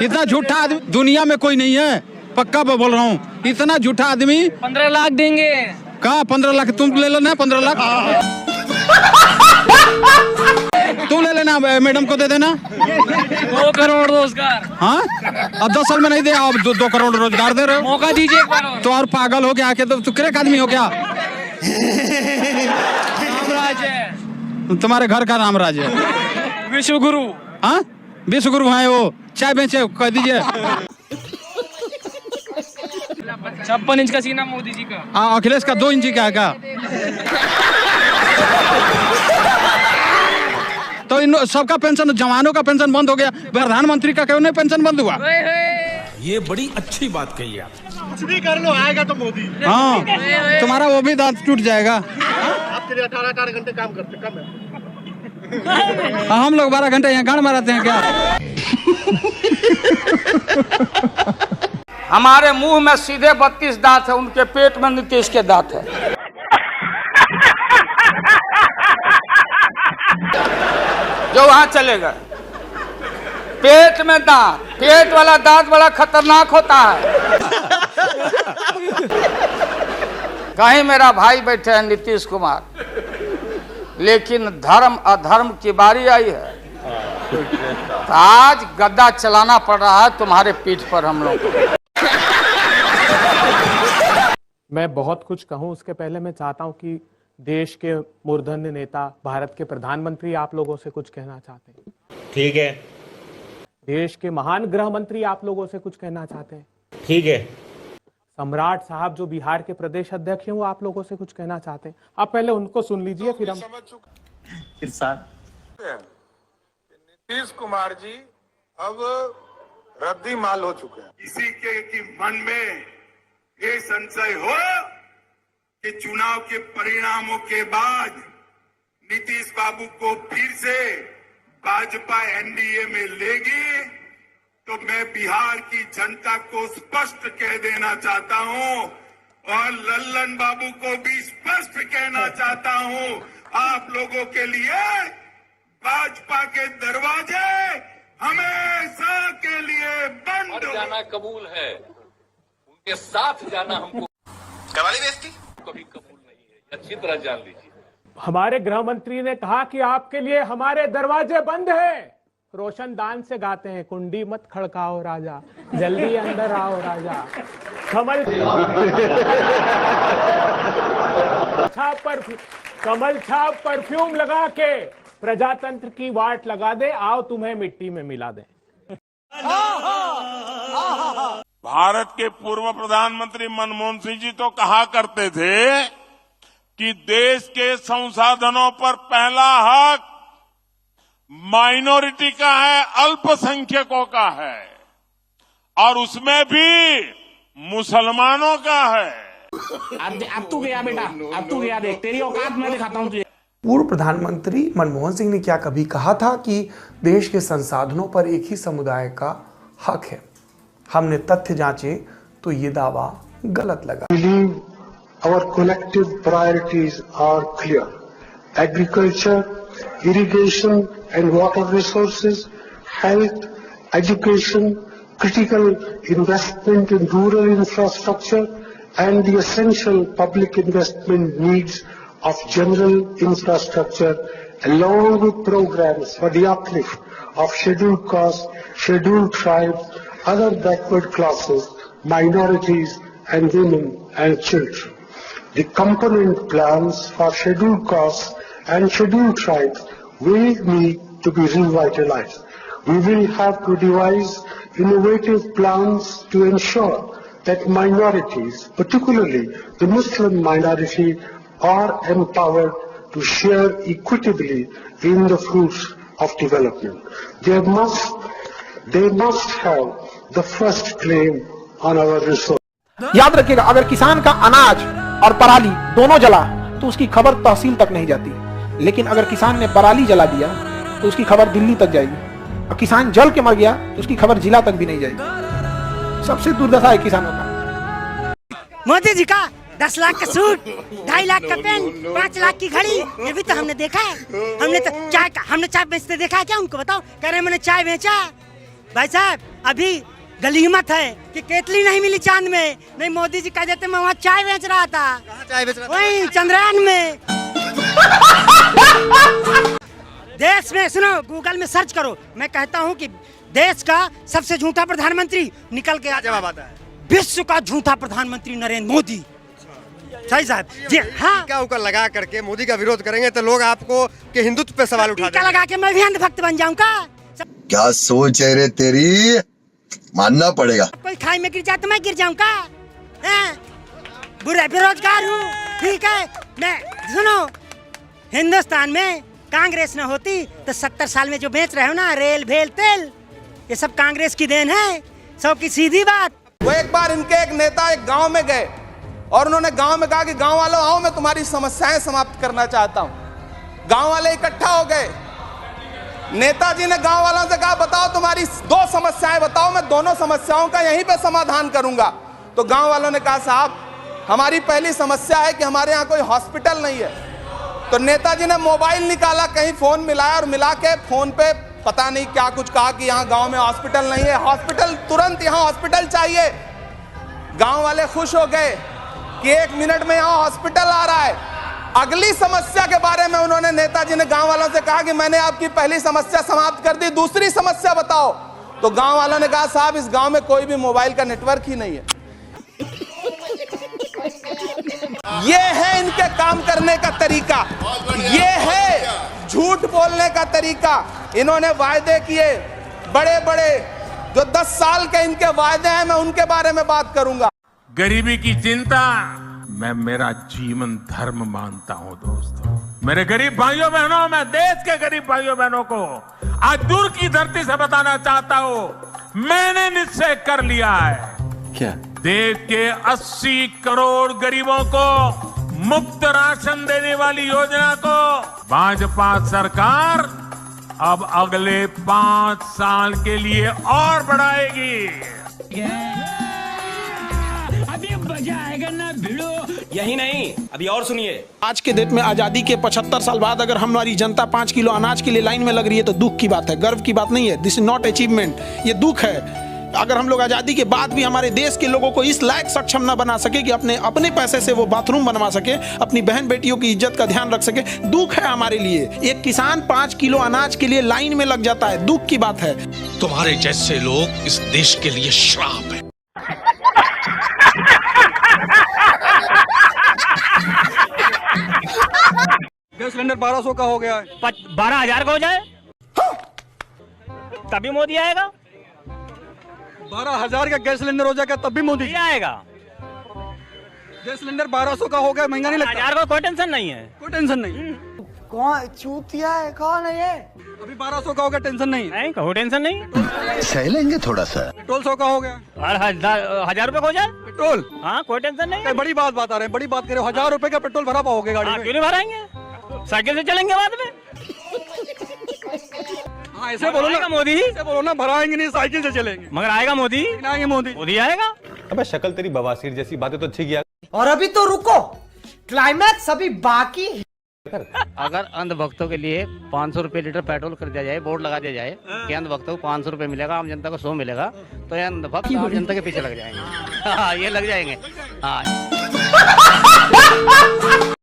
इतना झूठा आदमी दुनिया में कोई नहीं है, पक्का बोल रहा हूँ। इतना झूठा आदमी 15 लाख देंगे। कहाँ 15 लाख? तुम ले लो ना 15 लाख। तुम ले लेना, मैडम को दे देना 2 करोड़ रोजगार। हाँ, अब 10 साल में नहीं दे, अब 2 करोड़ रोजगार दे रहे हो। मौका दीजिए एक बार। तो और पागल हो क्या? तो क्रेक आदमी हो क्या? रामराज है, तुम्हारे घर का रामराज है। विश्व गुरु। हाँ, विश्व गुरु है वो। चाय बेचे कह दीजिए। 56 इंच का सीना मोदी जी का। अखिलेश का 2 इंची का है क्या? तो इन सबका पेंशन, जवानों का पेंशन बंद हो गया, प्रधानमंत्री का क्यों नहीं पेंशन बंद हुआ? ये बड़ी अच्छी बात कही आप। कुछ भी कर लो, आएगा तो मोदी। हाँ, तुम्हारा वो भी दांत टूट जाएगा। आपके लिए 18 घंटे काम करते, कम है। हम लोग 12 घंटे यहाँ गाड़ मारते हैं क्या? हमारे मुंह में सीधे 32 दांत है, उनके पेट में नीतीश के दांत है। जो वहां चले गए, पेट में दांत, पेट वाला दांत बड़ा खतरनाक होता है। कहीं मेरा भाई बैठे हैं नीतीश कुमार, लेकिन धर्म अधर्म की बारी आई है तो आज गद्दा चलाना पड़ रहा है तुम्हारे पीठ पर हम लोग को। मैं बहुत कुछ कहूं, उसके पहले मैं चाहता हूं कि देश के मूर्धन्य नेता, भारत के प्रधानमंत्री आप लोगों से कुछ कहना चाहते हैं। ठीक है। देश के महान गृह मंत्री आप लोगों से कुछ कहना चाहते हैं। ठीक है। सम्राट साहब जो बिहार के प्रदेश अध्यक्ष हैं, वो आप लोगों से कुछ कहना चाहते हैं। आप पहले उनको सुन लीजिए, फिर हम। नीतीश कुमार जी अब रद्दी माल हो चुके हैं। किसी के मन में ये संशय हो कि चुनाव के परिणामों के बाद नीतीश बाबू को फिर से भाजपा एनडीए में लेगी, तो मैं बिहार की जनता को स्पष्ट कह देना चाहता हूं और लल्लन बाबू को भी स्पष्ट कहना चाहता हूं, आप लोगों के लिए भाजपा के दरवाजे हमेशा के लिए बंद जाना कबूल है, उनके साथ जाना हमको करवाली बेइज्जती कभी कबूल नहीं है, अच्छी तरह जान लीजिए। हमारे गृह मंत्री ने कहा कि आपके लिए हमारे दरवाजे बंद हैं। रोशनदान से गाते हैं, कुंडी मत खड़काओ राजा, जल्दी अंदर आओ राजा। कमल छाप परफ्यूम लगा के प्रजातंत्र की वाट लगा दे, आओ तुम्हें मिट्टी में मिला दे। भारत के पूर्व प्रधानमंत्री मनमोहन सिंह जी तो कहा करते थे कि देश के संसाधनों पर पहला हक माइनॉरिटी का है, अल्पसंख्यकों का है, और उसमें भी मुसलमानों का है। अब तू गया बेटा, अब तू गया, देख तेरी औकात मैं दिखाता हूं तुझे। पूर्व प्रधानमंत्री मनमोहन सिंह ने क्या कभी कहा था कि देश के संसाधनों पर एक ही समुदाय का हक है? हमने तथ्य जांचे तो ये दावा गलत लगा। Our collective priorities are clear. Agriculture, irrigation and water resources, health, education, critical investment in rural infrastructure, and the essential public investment needs of general infrastructure, along with programs for the uplift of scheduled castes, scheduled tribes, other backward classes, minorities, and women and children. The component plans for scheduled castes and scheduled tribes will need to be revitalized. We will have to devise innovative plans to ensure that minorities, particularly the Muslim minority, are empowered to share equitably in the fruits of development. They must have the first claim on our resources. याद रखिएगा, अगर किसान का अनाज और पराली दोनों जला तो उसकी खबर तहसील तक नहीं जाती, लेकिन अगर किसान ने पराली जला दिया तो उसकी खबर दिल्ली तक जाएगी, और किसान जल के मर गया तो उसकी खबर जिला तक भी नहीं जाएगी। सबसे दुर्दशा है किसानों का। मोदी जी का 10 लाख का सूट, 2.5 लाख का पेन, 5 लाख की घड़ी, ये भी तो हमने देखा है। हमने चाय बेचते देखा है क्या? उनको बताओ। कह रहे मैंने चाय बेचा, भाई साहब अभी गलीमत है कि केतली नहीं मिली चांद में, नहीं मोदी जी कह देते मैं वहाँ चाय बेच रहा था। कहाँ चाय बेच रहा था? वही चंद्रयान में। देश में सुनो, गूगल में सर्च करो, मैं कहता हूँ कि देश का सबसे झूठा प्रधानमंत्री निकल के जवाब आता है। विश्व का झूठा प्रधानमंत्री नरेंद्र मोदी। सही साहब जी हाँ। क्या ऊपर लगा करके मोदी का विरोध करेंगे तो लोग आपको के हिंदुत्व पे सवाल उठा टीका लगा के मैं भी अंधभक्त बन जाऊँ का? क्या सोच है रे तेरी, मानना पड़ेगा। कोई खाई में गिर जाए तो मैं गिर जाऊँ का? बुरा बेरोजगार हूँ, ठीक है। मैं सुनो, हिंदुस्तान में कांग्रेस न होती तो 70 साल में जो बेच रहे हो ना रेल भेल तेल, ये सब कांग्रेस की देन है। सब की सीधी बात। वो एक बार इनके एक नेता एक गांव में गए और उन्होंने गांव में कहा कि गांव वालों आओ, मैं तुम्हारी समस्याएं समाप्त करना चाहता हूं। गांव वाले इकट्ठा हो गए। नेताजी ने गांव वालों से कहा बताओ तुम्हारी 2 समस्याएं बताओ, मैं दोनों समस्याओं का यहीं पे समाधान करूंगा। तो गांव वालों ने कहा साहब हमारी पहली समस्या है कि हमारे यहाँ कोई हॉस्पिटल नहीं है। तो नेताजी ने मोबाइल निकाला, कहीं फोन मिलाया और मिला के फोन पे पता नहीं क्या कुछ कहा कि यहाँ गांव में हॉस्पिटल नहीं है, हॉस्पिटल तुरंत यहाँ हॉस्पिटल चाहिए। गांव वाले खुश हो गए कि 1 मिनट में यहाँ हॉस्पिटल आ रहा है। अगली समस्या के बारे में उन्होंने नेताजी ने गांव वालों से कहा कि मैंने आपकी पहली समस्या समाप्त कर दी, दूसरी समस्या बताओ। तो गांव वालों ने कहा साहब इस गांव में कोई भी मोबाइल का नेटवर्क ही नहीं है। ये है इनके काम करने का तरीका, ये है झूठ बोलने का तरीका। इन्होंने वायदे किए बड़े बड़े, जो 10 साल के इनके वायदे हैं मैं उनके बारे में बात करूंगा। गरीबी की चिंता मैं मेरा जीवन धर्म मानता हूं दोस्तों। मेरे गरीब भाइयों बहनों, मैं देश के गरीब भाइयों बहनों को आज दूर की धरती से बताना चाहता हूं, मैंने निश्चय कर लिया है क्या देश के 80 करोड़ गरीबों को मुफ्त राशन देने वाली योजना को भाजपा सरकार अब अगले 5 साल के लिए और बढ़ाएगी। अभी मजा आएगा ना भिड़ो। यही नहीं, अभी और सुनिए। आज के डेट में आजादी के 75 साल बाद अगर हमारी जनता 5 किलो अनाज के लिए लाइन में लग रही है तो दुख की बात है, गर्व की बात नहीं है। दिस इज नॉट अचीवमेंट, ये दुख है। अगर हम लोग आजादी के बाद भी हमारे देश के लोगों को इस लायक सक्षम न बना सके कि अपने पैसे से वो बाथरूम बनवा सके, अपनी बहन बेटियों की इज्जत का ध्यान रख सके, दुख है हमारे लिए। एक किसान 5 किलो अनाज के लिए लाइन में लग जाता है, दुख की बात है। तुम्हारे जैसे लोग इस देश के लिए श्राप है। गैस सिलेंडर 1200 का हो गया है। 12,000 का हो जाए तभी मोदी आएगा। 12,000 का गैस सिलेंडर हो जाएगा तब भी मोदी आएगा। गैस सिलेंडर 1200 का हो गया, महंगा नहीं लगता। 1000 का कोई टेंशन नहीं है, कोई टेंशन नहीं। कौन चूतिया है, कौन है ये? अभी 1200 का हो गया, टेंशन नहीं। नहीं कोई टेंशन नहीं। सह लेंगे थोड़ा सा। पेट्रोल 100 का हो गया। 1000 रुपए हो जाए पेट्रोल, हाँ कोई टेंशन नहीं है। बड़ी बात बता रहे हैं, बड़ी बात करें। 1000 रुपए का पेट्रोल भरा पाओगे गाड़ी में? क्यों नहीं भराएंगे, साइकिल से चलेंगे बाद में। हाँ ऐसे बोलो ना मोदी, ऐसे बोलो ना, भराएंगे नहीं साइकिल से चलेंगे। मगर आएगा मोदी, आएंगे मोदी आएगा। अबे शक्ल तेरी बवासीर जैसी, बातें तो अच्छी किया। और अभी तो रुको, क्लाइमैक्स अभी बाकी है। अगर अंधभक्तों के लिए 500 रुपए लीटर पेट्रोल कर दिया जाए, बोर्ड लगा दिया जाए कि अंधभक्तों को 500 रुपए मिलेगा, आम जनता को 100 मिलेगा, तो ये अंधभक्त आम जनता के पीछे लग जाएंगे। हाँ ये लग जाएंगे। हाँ